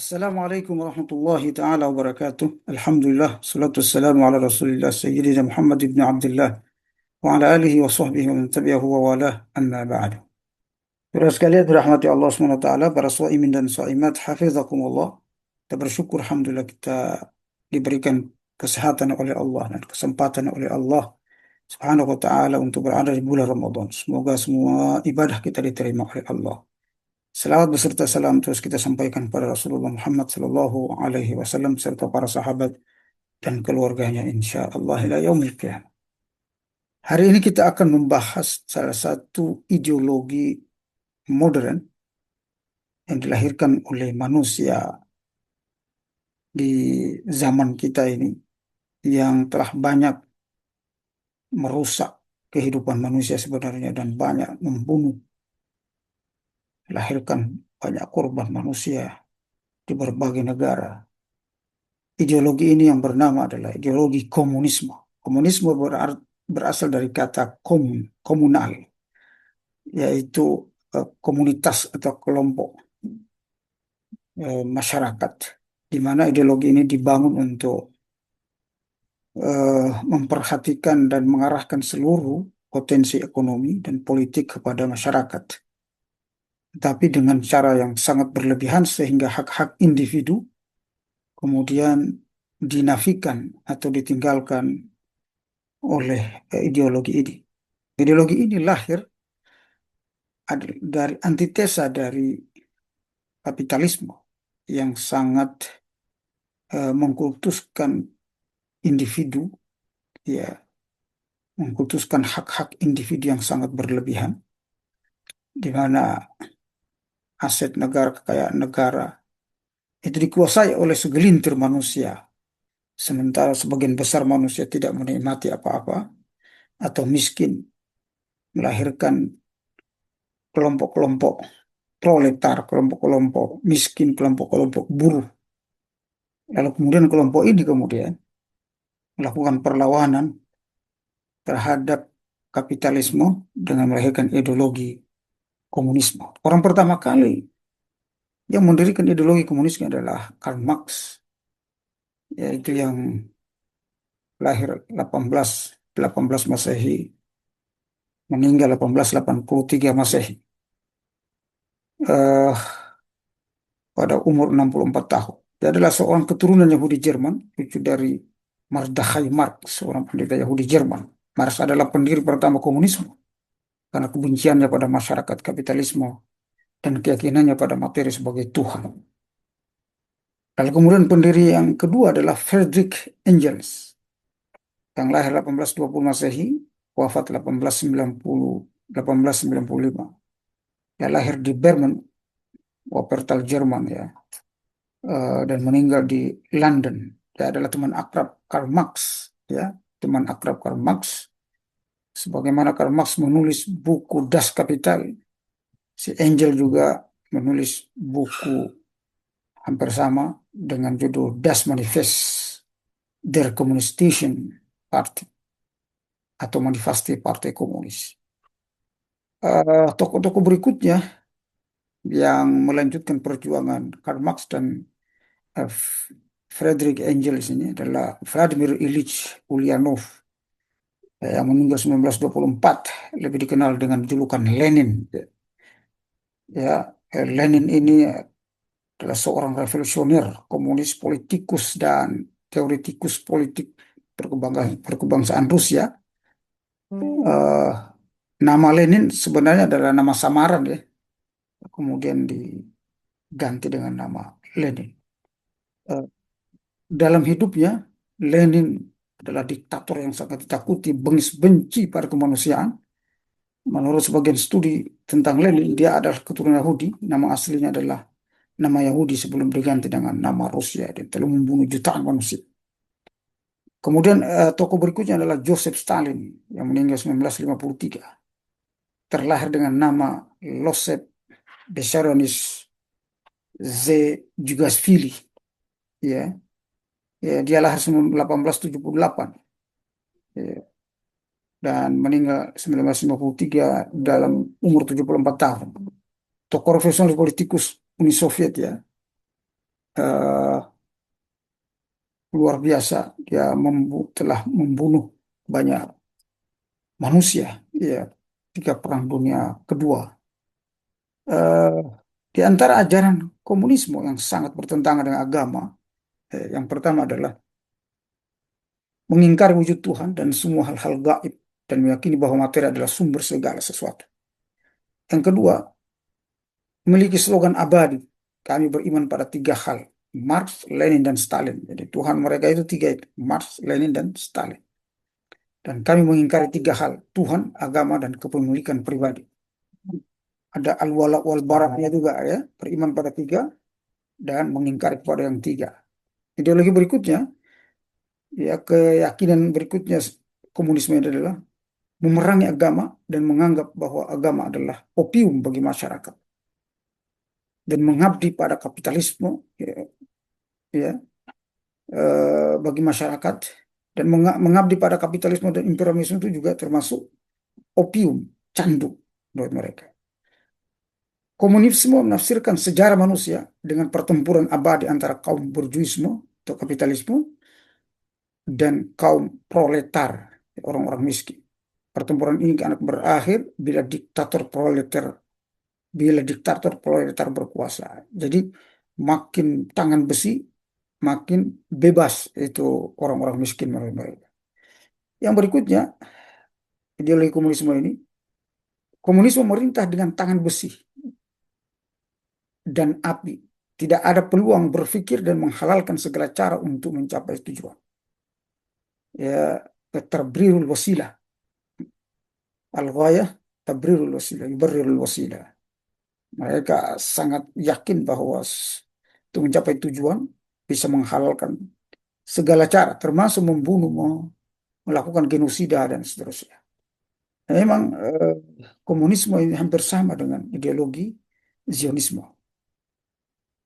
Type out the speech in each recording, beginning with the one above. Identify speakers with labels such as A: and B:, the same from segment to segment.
A: Assalamualaikum warahmatullahi taala wabarakatuh. Alhamdulillah, salatu wassalamu ala Rasulillah Sayyidina Muhammad ibn Abdullah wa ala alihi wa sahbihi wa man tabi'ahu wa walah amma ba'du. Saudara sekalian dirahmati Allah SWT, para shaimin dan shaimat, hafizakumullah. Kita bersyukur alhamdulillah kita diberikan kesehatan oleh Allah dan kesempatan oleh Allah Subhanahu wa taala untuk berada di bulan Ramadan. Semoga semua ibadah kita diterima oleh Allah. Selawat beserta salam terus kita sampaikan pada Rasulullah Muhammad Sallallahu Alaihi Wasallam serta para sahabat dan keluarganya insya Allah ila yaumil qiyamah. Hari ini kita akan membahas salah satu ideologi modern yang dilahirkan oleh manusia di zaman kita ini yang telah banyak merusak kehidupan manusia sebenarnya dan banyak membunuh, melahirkan banyak korban manusia di berbagai negara. Ideologi ini yang bernama adalah ideologi komunisme. Komunisme berasal dari kata komunal, yaitu komunitas atau kelompok masyarakat, di mana ideologi ini dibangun untuk memperhatikan dan mengarahkan seluruh potensi ekonomi dan politik kepada masyarakat, tapi dengan cara yang sangat berlebihan sehingga hak-hak individu kemudian dinafikan atau ditinggalkan oleh ideologi ini. Ideologi ini lahir dari antitesa dari kapitalisme yang sangat mengkultuskan individu, ya, mengkultuskan hak-hak individu yang sangat berlebihan, di mana aset negara, kekayaan negara itu dikuasai oleh segelintir manusia, sementara sebagian besar manusia tidak menikmati apa-apa atau miskin, melahirkan kelompok-kelompok proletar, kelompok-kelompok miskin, kelompok-kelompok buruh. Lalu kemudian kelompok ini kemudian melakukan perlawanan terhadap kapitalisme dengan melahirkan ideologi komunisme. Orang pertama kali yang mendirikan ideologi komunisme adalah Karl Marx, yaitu yang lahir 1818 Masehi, meninggal 1883 Masehi. Eh, Pada umur 64 tahun. Dia adalah seorang keturunan Yahudi Jerman, cucu dari Mordechai Marx, seorang pendeta Yahudi Jerman. Marx adalah pendiri pertama komunisme karena kebenciannya pada masyarakat kapitalisme dan keyakinannya pada materi sebagai Tuhan. Lalu kemudian pendiri yang kedua adalah Friedrich Engels, yang lahir 1820 Masehi, wafat 1895. Dia lahir di Bremen, Wuppertal, Jerman, ya, dan meninggal di London. Dia adalah teman akrab Karl Marx, ya, teman akrab Karl Marx. Sebagaimana Karl Marx menulis buku Das Kapital, si Engel juga menulis buku hampir sama dengan judul Das Manifest der Kommunistischen Party atau Manifesti Partai Komunis. Tokoh-tokoh berikutnya yang melanjutkan perjuangan Karl Marx dan eh, Friedrich Engels ini adalah Vladimir Ilyich Ulyanov, yang meninggal 1924, lebih dikenal dengan julukan Lenin. Ya, Lenin ini adalah seorang revolusioner, komunis, politikus, dan teoretikus politik perkebangsaan Rusia. Eh, Nama Lenin sebenarnya adalah nama samaran, ya, kemudian diganti dengan nama Lenin. Eh, Dalam hidupnya, Lenin adalah diktator yang sangat ditakuti, bengis benci pada kemanusiaan. Menurut sebagian studi tentang Lenin, dia adalah keturunan Yahudi. Nama aslinya adalah nama Yahudi sebelum diganti dengan nama Rusia. Dia telah membunuh jutaan manusia. Kemudian tokoh berikutnya adalah Joseph Stalin yang meninggal 1953. Terlahir dengan nama Losep Vissarionovich Djugashvili. Ya, ya, dia lahir 1878, ya, dan meninggal 1953 dalam umur 74 tahun. Tokoh revolusioner politikus Uni Soviet, ya. eh, luar biasa. Dia telah membunuh banyak manusia, ya, ketika Perang Dunia Kedua. Eh, di antara ajaran komunisme yang sangat bertentangan dengan agama, yang pertama adalah mengingkari wujud Tuhan dan semua hal-hal gaib dan meyakini bahwa materi adalah sumber segala sesuatu. Yang kedua, memiliki slogan abadi. Kami beriman pada tiga hal, Marx, Lenin, dan Stalin. Jadi Tuhan mereka itu tiga itu, Marx, Lenin, dan Stalin. Dan kami mengingkari tiga hal, Tuhan, agama, dan kepemilikan pribadi. Ada al-wala wal baraknya juga ya, beriman pada tiga dan mengingkari pada yang tiga. Ideologi berikutnya, ya keyakinan berikutnya komunisme itu adalah memerangi agama dan menganggap bahwa agama adalah opium bagi masyarakat dan mengabdi pada kapitalisme, ya, ya, bagi masyarakat dan mengabdi pada kapitalisme dan imperialisme itu juga termasuk opium, candu buat mereka. Komunisme menafsirkan sejarah manusia dengan pertempuran abadi antara kaum borjuisme atau kapitalisme dan kaum proletar, orang-orang miskin. Pertempuran ini akan berakhir bila diktator proletar berkuasa. Jadi makin tangan besi, makin bebas itu orang-orang miskin mereka. Yang berikutnya, ideologi komunisme ini, komunisme memerintah dengan tangan besi dan api. Tidak ada peluang berpikir dan menghalalkan segala cara untuk mencapai tujuan. Ya, tabrirul wasilah. Al-ghayah tabrirul wasilah, yubarrirul wasilah. Mereka sangat yakin bahwa untuk mencapai tujuan bisa menghalalkan segala cara, termasuk membunuh, melakukan genosida dan seterusnya. Memang komunisme ini hampir sama dengan ideologi Zionisme.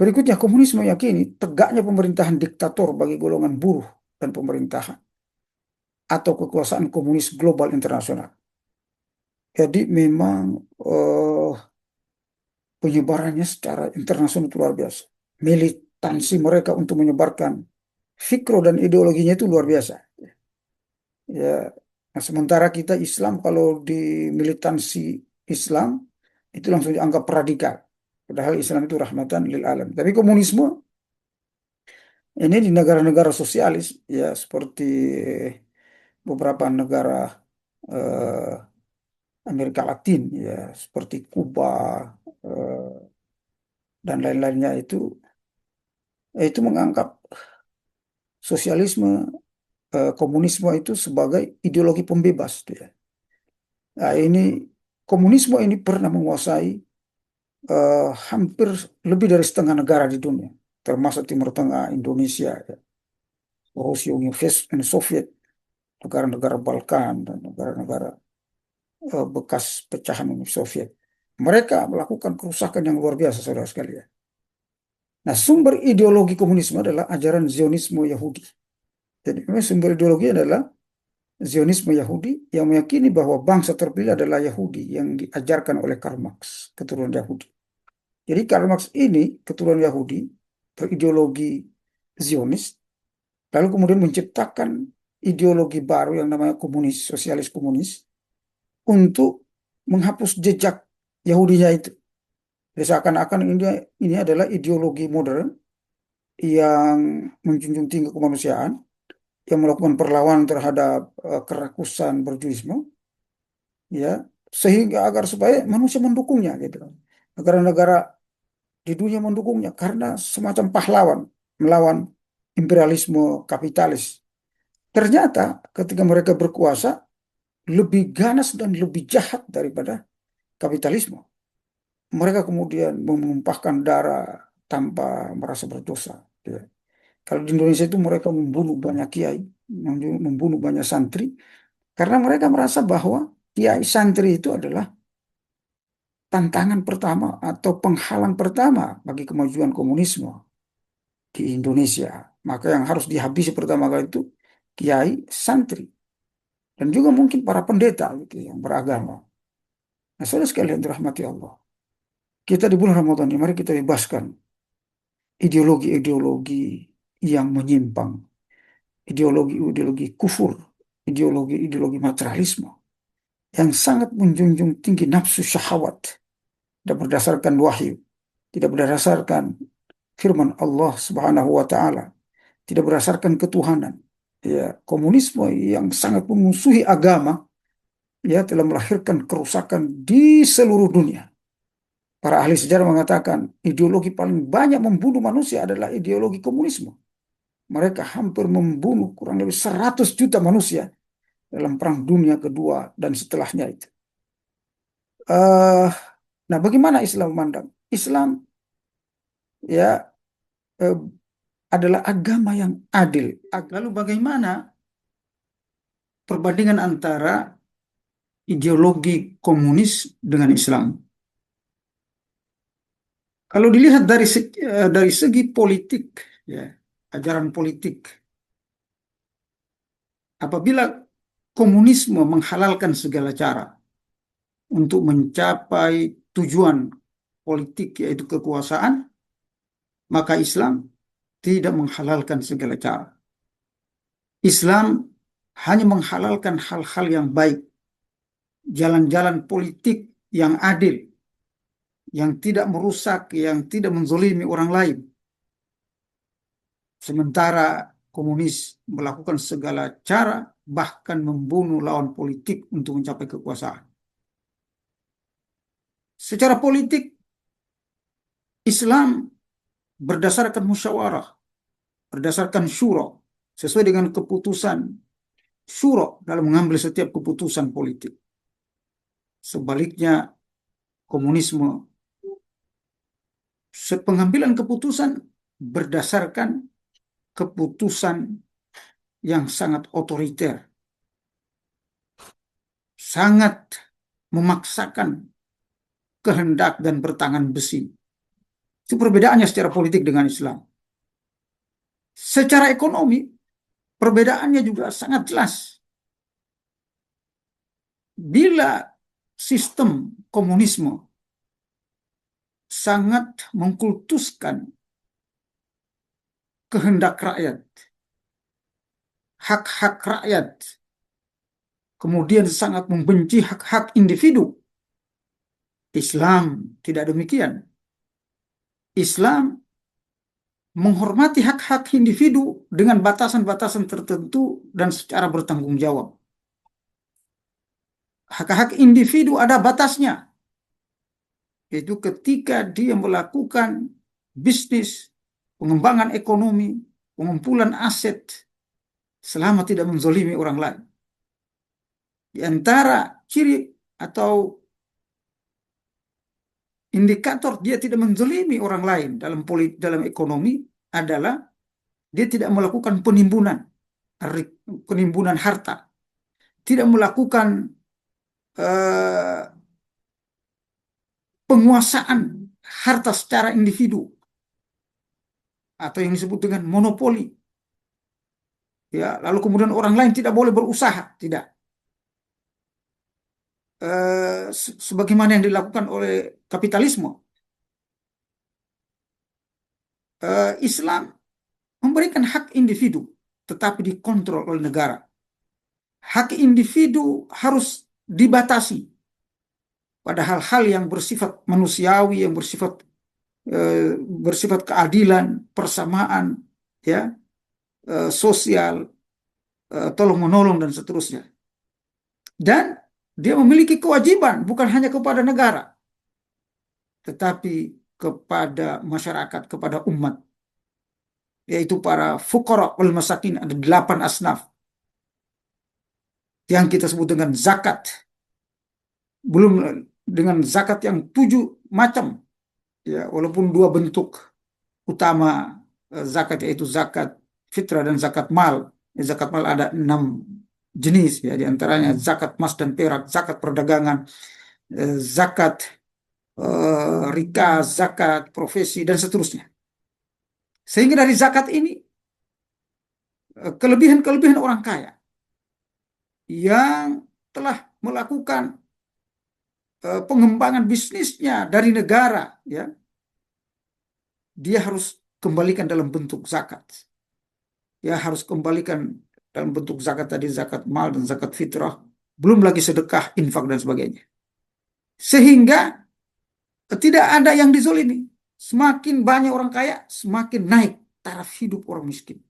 A: Berikutnya, komunisme yakini tegaknya pemerintahan diktator bagi golongan buruh dan pemerintahan atau kekuasaan komunis global internasional. Jadi memang eh, penyebarannya secara internasional itu luar biasa. Militansi mereka untuk menyebarkan fikro dan ideologinya itu luar biasa. Ya, nah, sementara kita Islam kalau di militansi Islam itu langsung dianggap radikal. Padahal Islam itu rahmatan lil alam. Tapi komunisme ini di negara-negara sosialis ya seperti beberapa negara eh, Amerika Latin ya seperti Kuba eh, dan lain-lainnya itu menganggap sosialisme komunisme itu sebagai ideologi pembebas tuh ya. Nah, ini komunisme ini pernah menguasai hampir lebih dari setengah negara di dunia, termasuk Timur Tengah, Indonesia, ya, Rusia, Uni Soviet, negara-negara Balkan dan negara-negara bekas pecahan Uni Soviet. Mereka melakukan kerusakan yang luar biasa, saudara sekalian. Nah, sumber ideologi komunisme adalah ajaran Zionisme Yahudi. Jadi, memang sumber ideologi adalah Zionisme Yahudi yang meyakini bahwa bangsa terpilih adalah Yahudi yang diajarkan oleh Karl Marx, keturunan Yahudi. Jadi Karl Marx ini keturunan Yahudi, berideologi Zionis, lalu kemudian menciptakan ideologi baru yang namanya komunis, sosialis komunis, untuk menghapus jejak Yahudinya itu. Jadi seakan-akan ini adalah ideologi modern yang menjunjung tinggi kemanusiaan, yang melakukan perlawanan terhadap kerakusan berjuisme, ya, sehingga agar supaya manusia mendukungnya gitu. Negara-negara di dunia mendukungnya karena semacam pahlawan melawan imperialisme kapitalis. Ternyata ketika mereka berkuasa lebih ganas dan lebih jahat daripada kapitalisme. Mereka kemudian menumpahkan darah tanpa merasa berdosa. Ya. Kalau di Indonesia itu mereka membunuh banyak kiai, membunuh banyak santri, karena mereka merasa bahwa kiai santri itu adalah tantangan pertama atau penghalang pertama bagi kemajuan komunisme di Indonesia. Maka yang harus dihabisi pertama kali itu kiai santri dan juga mungkin para pendeta gitu, yang beragama. Nah, saudara sekalian dirahmati Allah. Kita di bulan Ramadan ini, mari kita bebaskan ideologi-ideologi yang menyimpang, ideologi-ideologi kufur, ideologi-ideologi materialisme yang sangat menjunjung tinggi nafsu syahwat, tidak berdasarkan wahyu, tidak berdasarkan firman Allah Subhanahu wa taala, tidak berdasarkan ketuhanan. Ya, komunisme yang sangat memusuhi agama ya telah melahirkan kerusakan di seluruh dunia. Para ahli sejarah mengatakan ideologi paling banyak membunuh manusia adalah ideologi komunisme. Mereka hampir membunuh kurang lebih 100 juta manusia dalam Perang Dunia Kedua dan setelahnya itu. Eh, nah, bagaimana Islam memandang? Islam ya eh, adalah agama yang adil. Lalu bagaimana perbandingan antara ideologi komunis dengan Islam? Kalau dilihat dari segi politik, ya, ajaran politik, apabila komunisme menghalalkan segala cara untuk mencapai tujuan politik yaitu kekuasaan, maka Islam tidak menghalalkan segala cara. Islam hanya menghalalkan hal-hal yang baik, jalan-jalan politik yang adil, yang tidak merusak, yang tidak menzolimi orang lain. Sementara komunis melakukan segala cara, bahkan membunuh lawan politik untuk mencapai kekuasaan. Secara politik, Islam berdasarkan musyawarah, berdasarkan syuro, sesuai dengan keputusan syuro dalam mengambil setiap keputusan politik. Sebaliknya, komunisme, pengambilan keputusan berdasarkan keputusan yang sangat otoriter, sangat memaksakan kehendak dan bertangan besi. Itu perbedaannya secara politik dengan Islam. Secara ekonomi, perbedaannya juga sangat jelas. Bila sistem komunisme sangat mengkultuskan kehendak rakyat, hak-hak rakyat, kemudian sangat membenci hak-hak individu, Islam tidak demikian. Islam menghormati hak-hak individu dengan batasan-batasan tertentu dan secara bertanggung jawab. Hak-hak individu ada batasnya. Itu ketika dia melakukan bisnis, pengembangan ekonomi, pengumpulan aset, selama tidak menzolimi orang lain. Di antara ciri atau indikator dia tidak menzolimi orang lain dalam ekonomi adalah dia tidak melakukan penimbunan harta, tidak melakukan eh, penguasaan harta secara individu atau yang disebut dengan monopoli. Ya, lalu kemudian orang lain tidak boleh berusaha, tidak. Sebagaimana yang dilakukan oleh kapitalisme. Islam memberikan hak individu, tetapi dikontrol oleh negara. Hak individu harus dibatasi pada hal-hal yang bersifat manusiawi, yang bersifat keadilan, persamaan, ya, sosial, tolong menolong dan seterusnya. Dan dia memiliki kewajiban bukan hanya kepada negara, tetapi kepada masyarakat, kepada umat, yaitu para fuqara wal masakin. Ada 8 asnaf yang kita sebut dengan zakat, belum dengan zakat yang 7 macam, ya, walaupun 2 bentuk utama zakat, yaitu zakat fitrah dan zakat mal. Zakat mal ada 6 jenis, ya, diantaranya zakat emas dan perak, zakat perdagangan, zakat rikaz, zakat profesi dan seterusnya. Sehingga dari zakat ini kelebihan-kelebihan orang kaya yang telah melakukan pengembangan bisnisnya dari negara, ya, dia harus kembalikan dalam bentuk zakat. Ya, harus kembalikan dalam bentuk zakat tadi, zakat mal dan zakat fitrah. Belum lagi sedekah, infak dan sebagainya. Sehingga tidak ada yang dizolimi. Semakin banyak orang kaya, semakin naik taraf hidup orang miskin.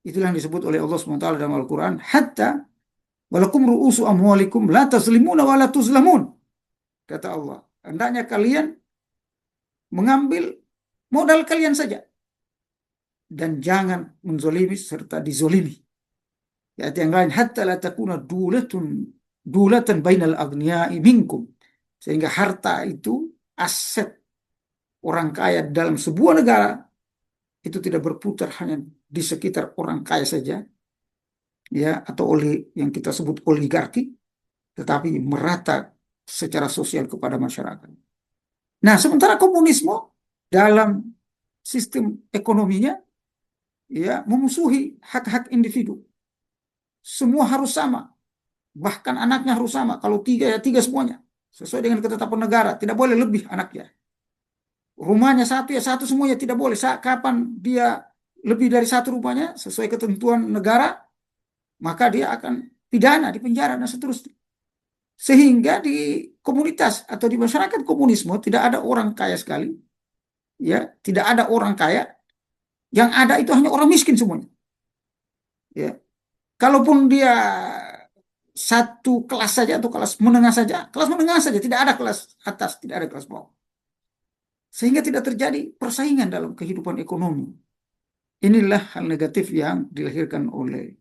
A: Itulah yang disebut oleh Allah SWT dalam Al-Quran. Hatta walakum ru'usu amwalikum la tazlimuna wa la tuzlamun. Kata Allah, hendaknya kalian mengambil modal kalian saja. Dan jangan menzolimi serta dizolimi. Ya, yang lain, hatta la takuna dulatan bainal aghniyai minkum. Sehingga harta itu aset orang kaya dalam sebuah negara itu tidak berputar hanya di sekitar orang kaya saja, ya, atau oleh yang kita sebut oligarki, tetapi merata secara sosial kepada masyarakat. Nah, sementara komunisme dalam sistem ekonominya, ya, memusuhi hak-hak individu. Semua harus sama, bahkan anaknya harus sama. Kalau tiga ya tiga semuanya, sesuai dengan ketetapan negara. Tidak boleh lebih anaknya. Rumahnya satu ya satu semuanya, tidak boleh. Kapan dia lebih dari satu rumahnya sesuai ketentuan negara, maka dia akan pidana, di penjara dan seterusnya. Sehingga di komunitas atau di masyarakat komunisme tidak ada orang kaya sekali, ya, tidak ada orang kaya. Yang ada itu hanya orang miskin semuanya. Ya, kalaupun dia satu kelas saja atau kelas menengah saja, tidak ada kelas atas, tidak ada kelas bawah. Sehingga tidak terjadi persaingan dalam kehidupan ekonomi. Inilah hal negatif yang dilahirkan oleh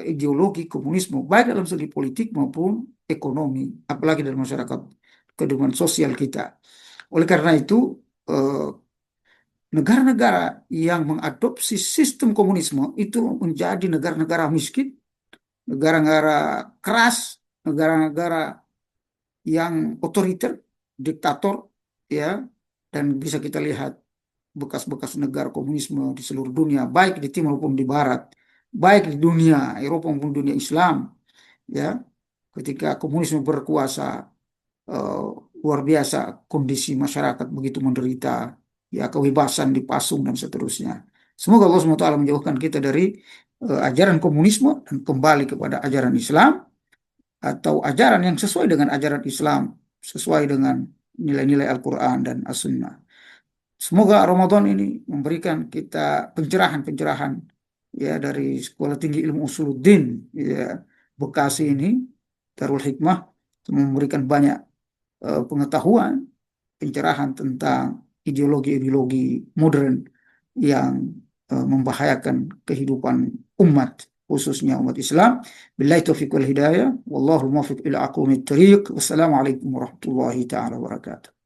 A: ideologi komunisme, baik dalam segi politik maupun ekonomi, apalagi dalam masyarakat kehidupan sosial kita. Oleh karena itu, eh, negara-negara yang mengadopsi sistem komunisme itu menjadi negara-negara miskin, negara-negara keras, negara-negara yang otoriter, diktator, ya, dan bisa kita lihat bekas-bekas negara komunisme di seluruh dunia, baik di timur maupun di barat, baik di dunia Eropa maupun dunia Islam, ya, ketika komunisme berkuasa, eh, luar biasa kondisi masyarakat begitu menderita, ya, kebebasan dipasung dan seterusnya. Semoga Allah SWT menjauhkan kita dari ajaran komunisme dan kembali kepada ajaran Islam atau ajaran yang sesuai dengan ajaran Islam, sesuai dengan nilai-nilai Al-Quran dan As-Sunnah. Semoga Ramadan ini memberikan kita pencerahan-pencerahan, ya, dari Sekolah Tinggi Ilmu Usuluddin, ya, Bekasi ini, Darul Hikmah, memberikan banyak pengetahuan, pencerahan tentang ideologi-ideologi modern yang membahayakan kehidupan umat, khususnya umat Islam. Billahi taufiq wal hidayah, wallahu muwaffiq ila aqwamit thariq. Wassalamualaikum warahmatullahi taala wabarakatuh.